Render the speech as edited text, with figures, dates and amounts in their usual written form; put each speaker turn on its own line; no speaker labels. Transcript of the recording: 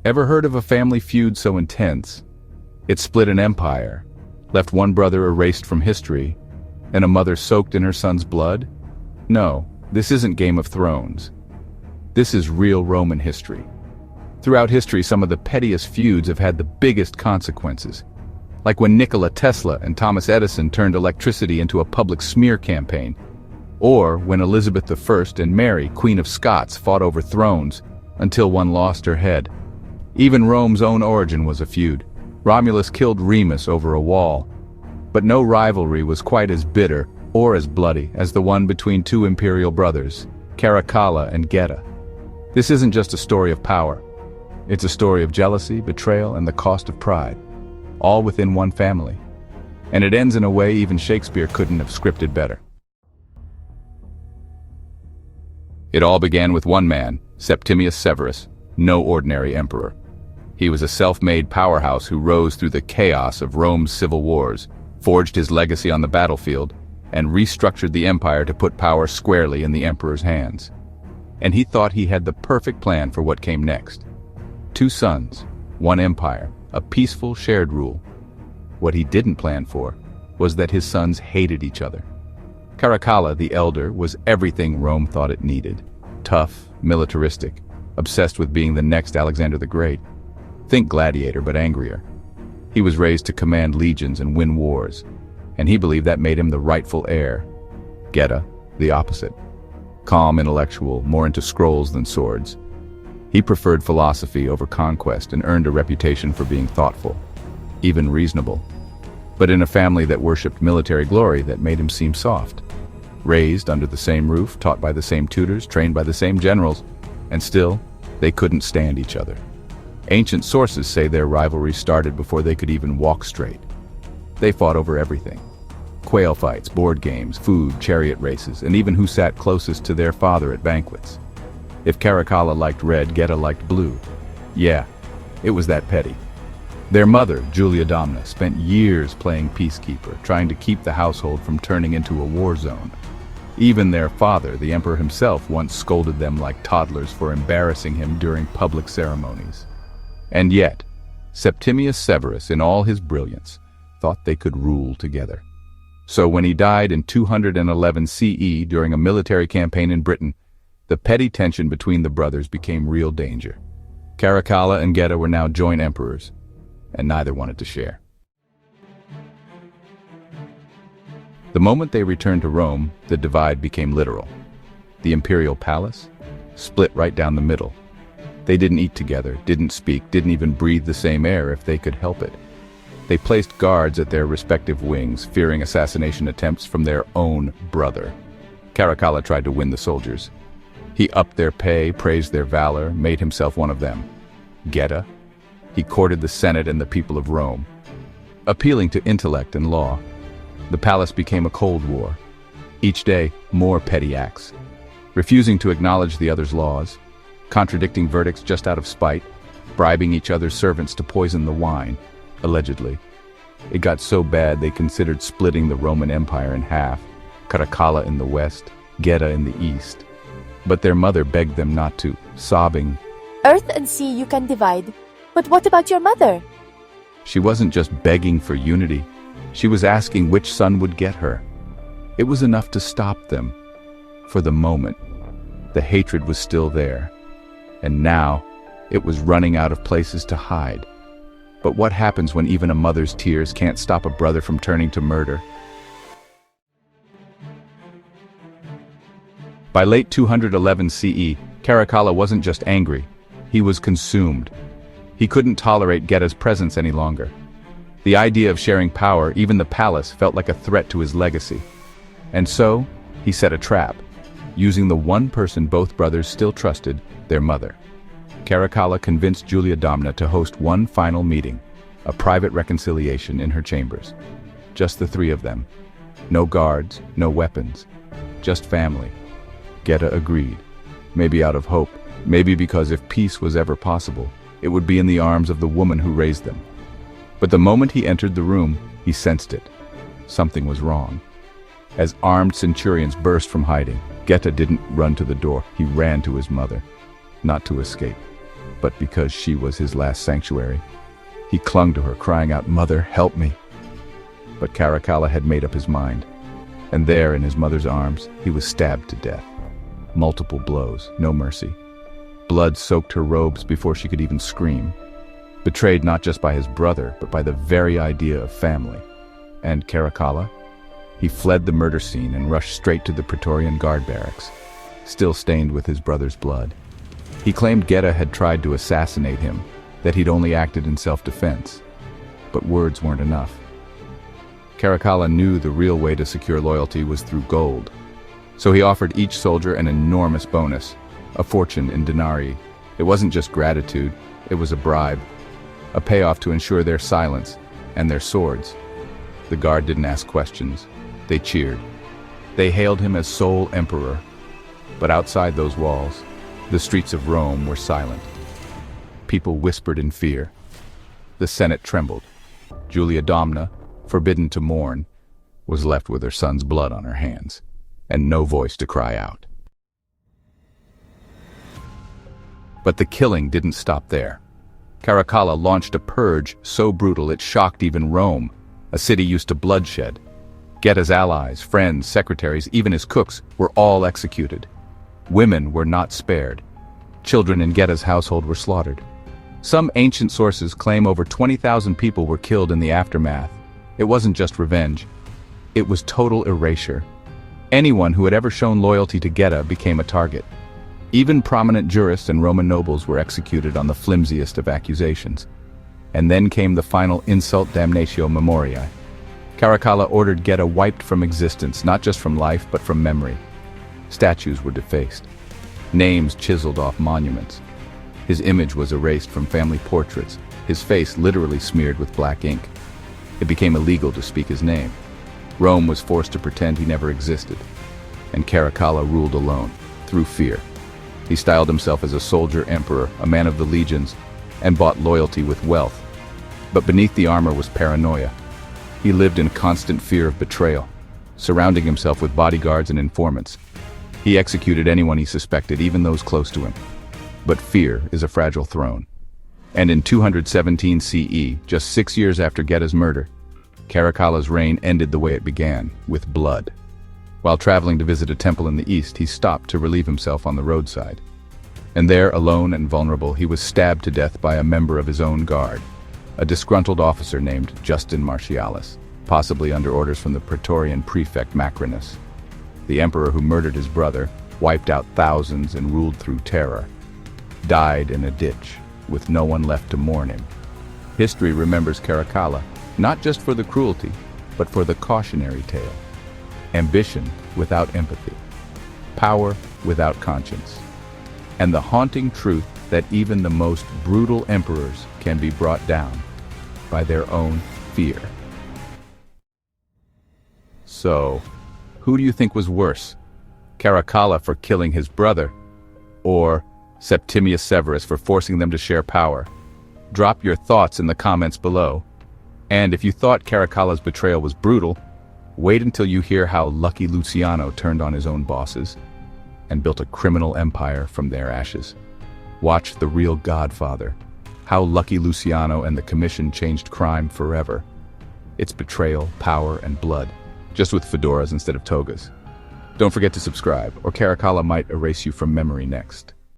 Ever heard of a family feud so intense? It split an empire, left one brother erased from history, and a mother soaked in her son's blood? No, this isn't Game of Thrones. This is real Roman history. Throughout history, some of the pettiest feuds have had the biggest consequences. Like when Nikola Tesla and Thomas Edison turned electricity into a public smear campaign. Or when Elizabeth I and Mary, Queen of Scots, fought over thrones until one lost her head. Even Rome's own origin was a feud. Romulus killed Remus over a wall. But no rivalry was quite as bitter or as bloody as the one between two imperial brothers, Caracalla and Geta. This isn't just a story of power. It's a story of jealousy, betrayal, and the cost of pride, all within one family. And it ends in a way even Shakespeare couldn't have scripted better. It all began with one man, Septimius Severus, no ordinary emperor. He was a self-made powerhouse who rose through the chaos of Rome's civil wars, forged his legacy on the battlefield, and restructured the empire to put power squarely in the emperor's hands. And he thought he had the perfect plan for what came next. 2 sons, 1 empire, a peaceful shared rule. What he didn't plan for was that his sons hated each other. Caracalla, the elder, was everything Rome thought it needed. Tough, militaristic, obsessed with being the next Alexander the Great. Think gladiator, but angrier. He was raised to command legions and win wars, and he believed that made him the rightful heir. Geta, the opposite. Calm intellectual, more into scrolls than swords. He preferred philosophy over conquest and earned a reputation for being thoughtful, even reasonable. But in a family that worshipped military glory, that made him seem soft. Raised under the same roof, taught by the same tutors, trained by the same generals, and still, they couldn't stand each other. Ancient sources say their rivalry started before they could even walk straight. They fought over everything. Quail fights, board games, food, chariot races, and even who sat closest to their father at banquets. If Caracalla liked red, Geta liked blue. Yeah, it was that petty. Their mother, Julia Domna, spent years playing peacekeeper, trying to keep the household from turning into a war zone. Even their father, the emperor himself, once scolded them like toddlers for embarrassing him during public ceremonies. And yet, Septimius Severus, in all his brilliance, thought they could rule together. So when he died in 211 CE during a military campaign in Britain, the petty tension between the brothers became real danger. Caracalla and Geta were now joint emperors, and neither wanted to share. The moment they returned to Rome, the divide became literal. The imperial palace split right down the middle. They didn't eat together, didn't speak, didn't even breathe the same air if they could help it. They placed guards at their respective wings, fearing assassination attempts from their own brother. Caracalla tried to win the soldiers. He upped their pay, praised their valor, made himself one of them. Geta, he courted the Senate and the people of Rome. Appealing to intellect and law, the palace became a cold war. Each day, more petty acts. Refusing to acknowledge the other's laws, contradicting verdicts just out of spite, bribing each other's servants to poison the wine, allegedly. It got so bad they considered splitting the Roman Empire in half, Caracalla in the west, Geta in the east. But their mother begged them not to, sobbing,
"Earth and sea you can divide, but what about your mother?"
She wasn't just begging for unity, she was asking which son would get her. It was enough to stop them. For the moment, the hatred was still there. And now, it was running out of places to hide. But what happens when even a mother's tears can't stop a brother from turning to murder? By late 211 CE, Caracalla wasn't just angry, he was consumed. He couldn't tolerate Geta's presence any longer. The idea of sharing power, even the palace, felt like a threat to his legacy. And so, he set a trap, using the one person both brothers still trusted, their mother. Caracalla convinced Julia Domna to host one final meeting, a private reconciliation in her chambers. Just the 3 of them. No guards, no weapons, just family. Geta agreed, maybe out of hope, maybe because if peace was ever possible, it would be in the arms of the woman who raised them. But the moment he entered the room, he sensed it. Something was wrong. As armed centurions burst from hiding, Geta didn't run to the door, he ran to his mother. Not to escape, but because she was his last sanctuary. He clung to her, crying out, "Mother, help me!" But Caracalla had made up his mind, and there in his mother's arms, he was stabbed to death. Multiple blows, no mercy. Blood soaked her robes before she could even scream. Betrayed not just by his brother, but by the very idea of family. And Caracalla? He fled the murder scene and rushed straight to the Praetorian Guard barracks, still stained with his brother's blood. He claimed Geta had tried to assassinate him, that he'd only acted in self-defense. But words weren't enough. Caracalla knew the real way to secure loyalty was through gold. So he offered each soldier an enormous bonus, a fortune in denarii. It wasn't just gratitude, it was a bribe, a payoff to ensure their silence and their swords. The guard didn't ask questions. They cheered. They hailed him as sole emperor. But outside those walls, the streets of Rome were silent. People whispered in fear. The Senate trembled. Julia Domna, forbidden to mourn, was left with her son's blood on her hands, and no voice to cry out. But the killing didn't stop there. Caracalla launched a purge so brutal it shocked even Rome, a city used to bloodshed. Geta's allies, friends, secretaries, even his cooks were all executed. Women were not spared. Children in Geta's household were slaughtered. Some ancient sources claim over 20,000 people were killed in the aftermath. It wasn't just revenge. It was total erasure. Anyone who had ever shown loyalty to Geta became a target. Even prominent jurists and Roman nobles were executed on the flimsiest of accusations. And then came the final insult damnatio memoriae. Caracalla ordered Geta wiped from existence, not just from life, but from memory. Statues were defaced. Names chiseled off monuments. His image was erased from family portraits, his face literally smeared with black ink. It became illegal to speak his name. Rome was forced to pretend he never existed. And Caracalla ruled alone, through fear. He styled himself as a soldier emperor, a man of the legions, and bought loyalty with wealth. But beneath the armor was paranoia. He lived in constant fear of betrayal, surrounding himself with bodyguards and informants. He executed anyone he suspected, even those close to him. But fear is a fragile throne. And in 217 CE, just 6 years after Geta's murder, Caracalla's reign ended the way it began, with blood. While traveling to visit a temple in the east, he stopped to relieve himself on the roadside. And there, alone and vulnerable, he was stabbed to death by a member of his own guard, a disgruntled officer named Justin Martialis, possibly under orders from the Praetorian prefect Macrinus. The emperor who murdered his brother, wiped out thousands and ruled through terror, died in a ditch, with no one left to mourn him. History remembers Caracalla, not just for the cruelty, but for the cautionary tale. Ambition without empathy, power without conscience, and the haunting truth that even the most brutal emperors can be brought down by their own fear. So, who do you think was worse? Caracalla for killing his brother, or Septimius Severus for forcing them to share power? Drop your thoughts in the comments below. And if you thought Caracalla's betrayal was brutal, wait until you hear how lucky Luciano turned on his own bosses and built a criminal empire from their ashes. Watch The Real Godfather, how lucky Luciano and the commission changed crime forever. It's betrayal, power, and blood, just with fedoras instead of togas. Don't forget to subscribe, or Caracalla might erase you from memory next.